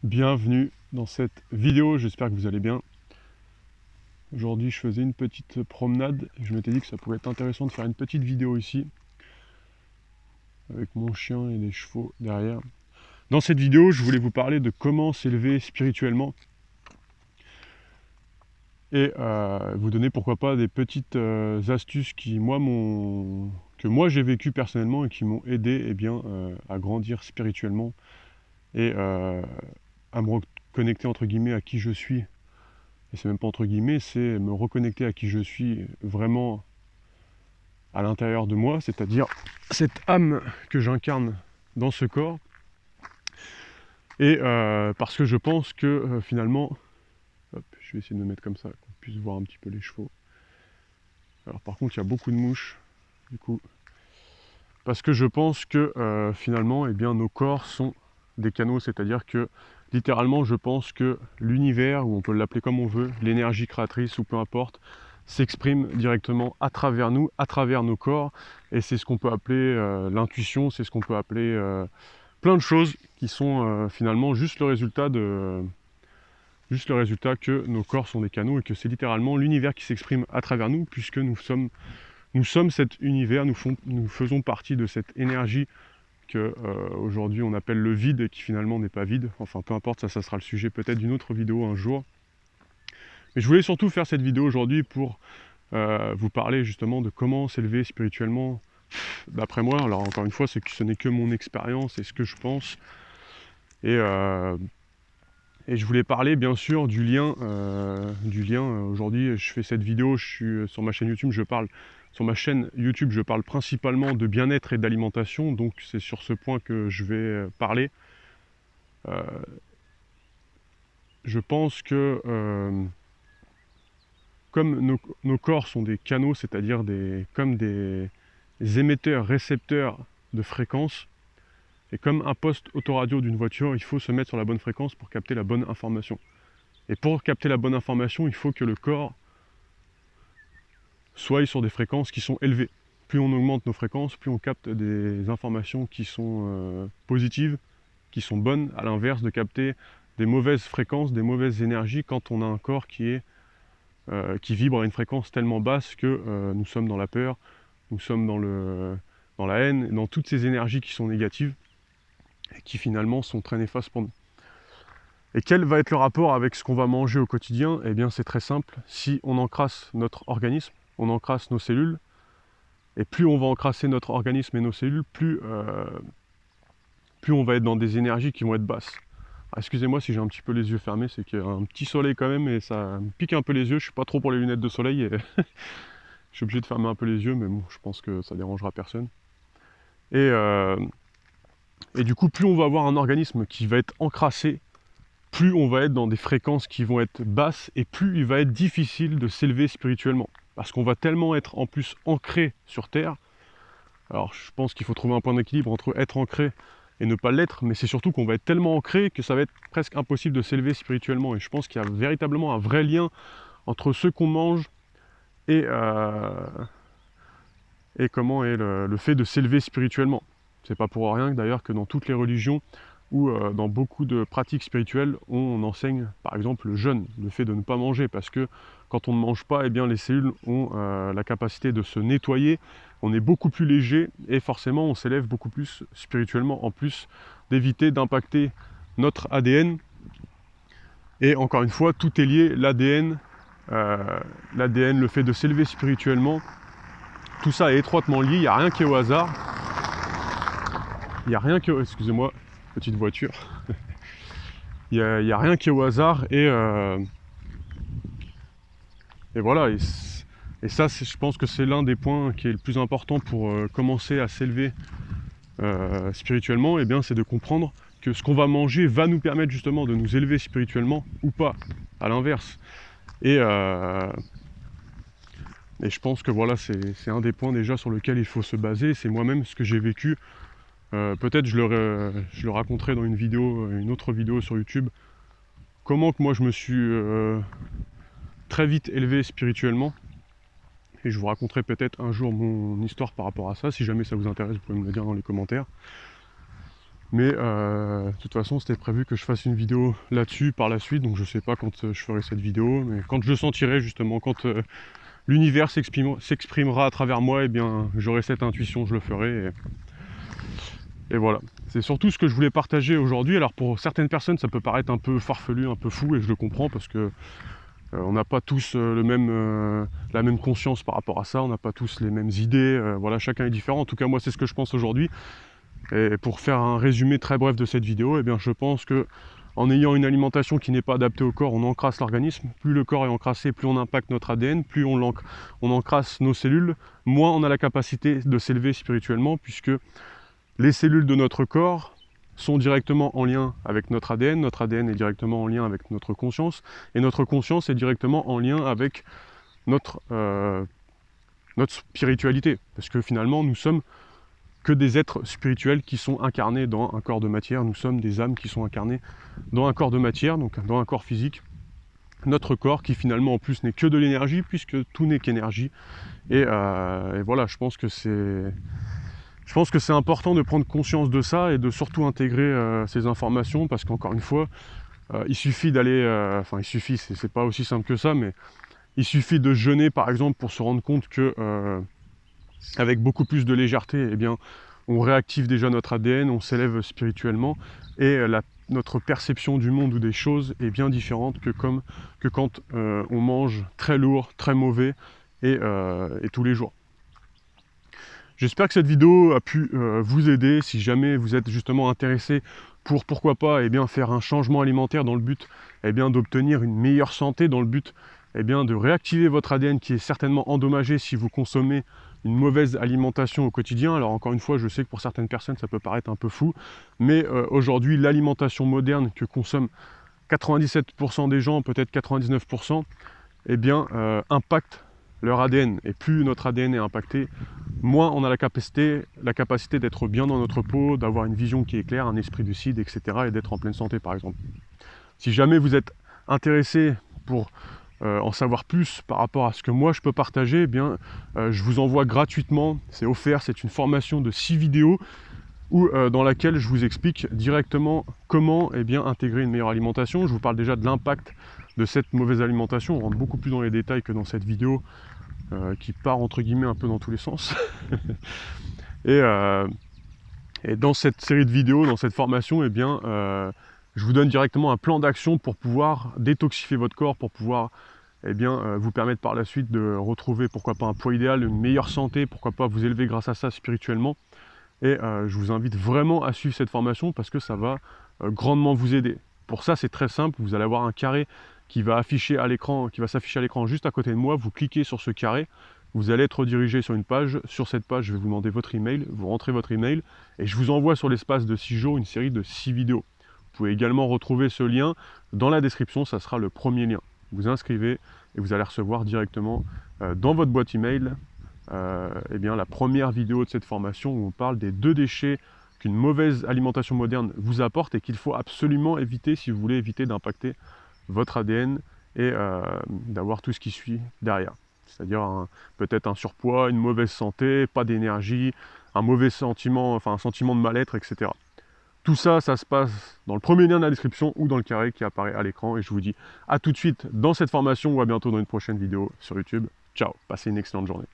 Bienvenue dans cette vidéo, j'espère que vous allez bien. Aujourd'hui je faisais une petite promenade et je m'étais dit que ça pouvait être intéressant de faire une petite vidéo ici avec mon chien et les chevaux derrière. Dans cette vidéo je voulais vous parler de comment s'élever spirituellement et vous donner pourquoi pas des petites astuces que moi j'ai vécu personnellement et qui m'ont aidé à grandir spirituellement et à me reconnecter entre guillemets à qui je suis. Et c'est même pas entre guillemets, c'est me reconnecter à qui je suis vraiment à l'intérieur de moi, c'est-à-dire cette âme que j'incarne dans ce corps. Et parce que je pense que finalement, hop, je vais essayer de me mettre comme ça, qu'on puisse voir un petit peu les chevaux. Alors par contre, il y a beaucoup de mouches, du coup, parce que je pense que finalement, eh bien, nos corps sont des canaux, c'est-à-dire que littéralement, je pense que l'univers, ou on peut l'appeler comme on veut, l'énergie créatrice ou peu importe, s'exprime directement à travers nous, à travers nos corps, et c'est ce qu'on peut appeler l'intuition, c'est ce qu'on peut appeler plein de choses qui sont finalement juste le résultat que nos corps sont des canaux et que c'est littéralement l'univers qui s'exprime à travers nous, puisque nous sommes cet univers, nous faisons partie de cette énergie que aujourd'hui on appelle le vide et qui finalement n'est pas vide. Enfin peu importe, ça sera le sujet peut-être d'une autre vidéo un jour. Mais je voulais surtout faire cette vidéo aujourd'hui pour vous parler justement de comment s'élever spirituellement d'après moi. Alors encore une fois, ce n'est que mon expérience et ce que je pense. Et, euh, et je voulais parler bien sûr du lien. Aujourd'hui, je fais cette vidéo, je suis sur ma chaîne YouTube, sur ma chaîne YouTube, je parle principalement de bien-être et d'alimentation, donc c'est sur ce point que je vais parler. Euh, je pense que comme nos corps sont des canaux, c'est-à-dire comme des émetteurs, récepteurs de fréquences, et comme un poste autoradio d'une voiture, il faut se mettre sur la bonne fréquence pour capter la bonne information. Et pour capter la bonne information, il faut que le corps soit sur des fréquences qui sont élevées. Plus on augmente nos fréquences, plus on capte des informations qui sont positives, qui sont bonnes, à l'inverse de capter des mauvaises fréquences, des mauvaises énergies quand on a un corps qui vibre à une fréquence tellement basse que nous sommes dans la peur, nous sommes dans la haine, dans toutes ces énergies qui sont négatives et qui finalement sont très néfastes pour nous. Et quel va être le rapport avec ce qu'on va manger au quotidien? Eh bien c'est très simple, si on encrasse notre organisme, on encrasse nos cellules, et plus on va encrasser notre organisme et nos cellules, plus on va être dans des énergies qui vont être basses. Excusez-moi si j'ai un petit peu les yeux fermés, c'est qu'il y a un petit soleil quand même et ça me pique un peu les yeux. Je suis pas trop pour les lunettes de soleil et je suis obligé de fermer un peu les yeux, mais bon, je pense que ça dérangera personne. Et, euh, et du coup, plus on va avoir un organisme qui va être encrassé, plus on va être dans des fréquences qui vont être basses et plus il va être difficile de s'élever spirituellement. Parce qu'on va tellement être en plus ancré sur Terre. Alors je pense qu'il faut trouver un point d'équilibre entre être ancré et ne pas l'être, mais c'est surtout qu'on va être tellement ancré que ça va être presque impossible de s'élever spirituellement. Et je pense qu'il y a véritablement un vrai lien entre ce qu'on mange et, comment est le fait de s'élever spirituellement. C'est pas pour rien d'ailleurs que dans toutes les religions ou dans beaucoup de pratiques spirituelles, on enseigne par exemple le jeûne, le fait de ne pas manger, parce que quand on ne mange pas, eh bien, les cellules ont la capacité de se nettoyer, on est beaucoup plus léger et forcément on s'élève beaucoup plus spirituellement, en plus d'éviter d'impacter notre ADN. Et encore une fois, tout est lié, l'ADN, le fait de s'élever spirituellement, tout ça est étroitement lié, il n'y a rien qui est au hasard. Il n'y a rien qui est... Excusez-moi, petite voiture. Il n'y a rien qui est au hasard et voilà. Et ça, je pense que c'est l'un des points qui est le plus important pour commencer à s'élever spirituellement. Et bien, c'est de comprendre que ce qu'on va manger va nous permettre justement de nous élever spirituellement ou pas, à l'inverse. Et je pense que voilà, c'est un des points déjà sur lequel il faut se baser. C'est moi-même ce que j'ai vécu. Peut-être je le raconterai dans une autre vidéo sur YouTube. Comment que moi je me suis très vite élevé spirituellement. Et je vous raconterai peut-être un jour mon histoire par rapport à ça. Si jamais ça vous intéresse, vous pouvez me le dire dans les commentaires. Mais de toute façon, c'était prévu que je fasse une vidéo là-dessus par la suite, donc je sais pas quand je ferai cette vidéo, mais quand je le sentirai justement, quand l'univers s'exprimera à travers moi, eh bien j'aurai cette intuition, je le ferai. Et voilà. C'est surtout ce que je voulais partager aujourd'hui. Alors pour certaines personnes, ça peut paraître un peu farfelu, un peu fou, et je le comprends parce que on n'a pas tous la même conscience par rapport à ça, on n'a pas tous les mêmes idées, voilà, chacun est différent. En tout cas, moi, c'est ce que je pense aujourd'hui. Et pour faire un résumé très bref de cette vidéo, eh bien, je pense que en ayant une alimentation qui n'est pas adaptée au corps, on encrasse l'organisme. Plus le corps est encrassé, plus on impacte notre ADN, plus on encrasse nos cellules, moins on a la capacité de s'élever spirituellement, puisque les cellules de notre corps sont directement en lien avec notre ADN est directement en lien avec notre conscience, et notre conscience est directement en lien avec notre spiritualité, parce que finalement nous sommes que des êtres spirituels qui sont incarnés dans un corps de matière, nous sommes des âmes qui sont incarnées dans un corps de matière, donc dans un corps physique, notre corps qui finalement en plus n'est que de l'énergie, puisque tout n'est qu'énergie, et voilà, je pense que c'est important de prendre conscience de ça et de surtout intégrer ces informations, parce qu'encore une fois, il suffit d'aller, c'est pas aussi simple que ça, mais il suffit de jeûner par exemple pour se rendre compte que avec beaucoup plus de légèreté, eh bien, on réactive déjà notre ADN, on s'élève spirituellement, et notre perception du monde ou des choses est bien différente que quand on mange très lourd, très mauvais, et tous les jours. J'espère que cette vidéo a pu vous aider, si jamais vous êtes justement intéressé pour, pourquoi pas, faire un changement alimentaire dans le but d'obtenir une meilleure santé, dans le but de réactiver votre ADN qui est certainement endommagé si vous consommez une mauvaise alimentation au quotidien. Alors encore une fois, je sais que pour certaines personnes ça peut paraître un peu fou, mais aujourd'hui l'alimentation moderne que consomment 97% des gens, peut-être 99%, impacte leur ADN. Et plus notre ADN est impacté, moins on a la capacité d'être bien dans notre peau, d'avoir une vision qui est claire, un esprit lucide, etc. et d'être en pleine santé par exemple. Si jamais vous êtes intéressé pour en savoir plus par rapport à ce que moi je peux partager, je vous envoie gratuitement, c'est offert, c'est une formation de 6 vidéos dans laquelle je vous explique directement comment intégrer une meilleure alimentation. Je vous parle déjà de l'impact de cette mauvaise alimentation, on rentre beaucoup plus dans les détails que dans cette vidéo qui part entre guillemets un peu dans tous les sens. et dans cette série de vidéos, dans cette formation, je vous donne directement un plan d'action pour pouvoir détoxifier votre corps, pour pouvoir vous permettre par la suite de retrouver pourquoi pas un poids idéal, une meilleure santé, pourquoi pas vous élever grâce à ça spirituellement. Et je vous invite vraiment à suivre cette formation parce que ça va grandement vous aider. Pour ça, c'est très simple, vous allez avoir un carré qui va s'afficher à l'écran juste à côté de moi. Vous cliquez sur ce carré, vous allez être redirigé sur une page. Sur cette page, je vais vous demander votre email, vous rentrez votre email et je vous envoie sur l'espace de 6 jours une série de 6 vidéos. Vous pouvez également retrouver ce lien dans la description, ça sera le premier lien. Vous inscrivez et vous allez recevoir directement dans votre boîte email la première vidéo de cette formation où on parle des 2 déchets qu'une mauvaise alimentation moderne vous apporte et qu'il faut absolument éviter si vous voulez éviter d'impacter votre ADN et d'avoir tout ce qui suit derrière. C'est-à-dire peut-être un surpoids, une mauvaise santé, pas d'énergie, un mauvais sentiment, un sentiment de mal-être, etc. Tout ça, ça se passe dans le premier lien de la description ou dans le carré qui apparaît à l'écran. Et je vous dis à tout de suite dans cette formation ou à bientôt dans une prochaine vidéo sur YouTube. Ciao, passez une excellente journée.